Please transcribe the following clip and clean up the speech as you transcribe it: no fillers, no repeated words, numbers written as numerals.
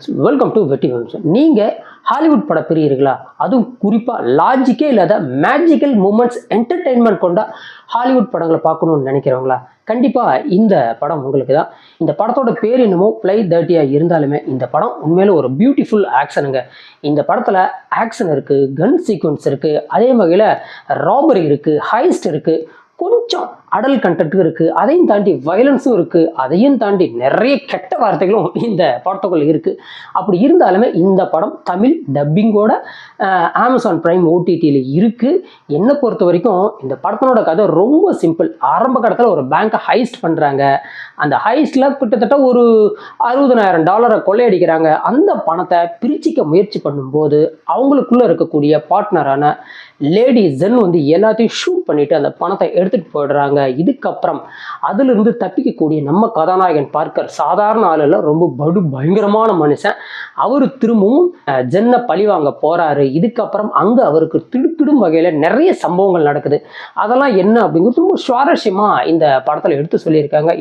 Welcome to வெற்றி வம்சம். நீங்கள் ஹாலிவுட் பட பிரியர்களா? அதுவும் குறிப்பாக லாஜிக்கே இல்லாத மேஜிக்கல் மூமெண்ட்ஸ் என்டர்டெயின்மெண்ட் கொண்ட ஹாலிவுட் படங்களை பார்க்கணும்னு நினைக்கிறவங்களா? கண்டிப்பாக இந்த படம் உங்களுக்கு தான். இந்த படத்தோட பேர் என்னமோ ப்ளை 30 இருந்தாலுமே இந்த படம் உண்மையில ஒரு பியூட்டிஃபுல் ஆக்ஷனுங்க. இந்த படத்தில் ஆக்ஷன் இருக்குது, கன் சீக்வன்ஸ் இருக்குது, அதே வகையில் ராபரி இருக்குது, ஹைஸ்ட் இருக்குது, கொஞ்சம் அடல் கண்டென்ட் இருக்குது, அதையும் தாண்டி வயலன்ஸும் இருக்குது, அதையும் தாண்டி நிறைய கெட்ட வார்த்தைகளும் இந்த படத்துக்குள்ள இருக்குது. அப்படி இருந்தாலுமே இந்த படம் தமிழ் டப்பிங்கோட அமேசான் பிரைம் ஓடிடியில் இருக்குது. என்னை பொறுத்த வரைக்கும் இந்த படத்தினோட கதை ரொம்ப சிம்பிள். ஆரம்ப கட்டத்தில் ஒரு பேங்கை ஹைஸ்ட் பண்ணுறாங்க. அந்த ஹைஸ்டில் கிட்டத்தட்ட ஒரு $60,000 கொள்ளையடிக்கிறாங்க. அந்த பணத்தை பிரிச்சிக்க முயற்சி பண்ணும்போது அவங்களுக்குள்ள இருக்கக்கூடிய பார்ட்னரான லேடி ஜென் வந்து எல்லாத்தையும் ஷூட் பண்ணிட்டு அந்த பணத்தை எடுத்துட்டு போயிடுறாங்க. இதுக்கப்புறம் அதிலிருந்து தப்பிக்கக்கூடிய நம்ம கதாநாயகன் பார்க்கர் சாதாரண ஆளுல ரொம்ப பயங்கரமான மனுஷன். அவரு திரும்பவும் ஜென்னை பழிவாங்க போறாரு. இதுக்கப்புறம் அங்க அவருக்கு திடுக்கிடும் வகையில நிறைய சம்பவங்கள் நடக்குது. அதெல்லாம் என்ன அப்படிங்கிறது ரொம்ப சுவாரஸ்யமா இந்த படத்துல எடுத்து சொல்லியிருக்காங்க.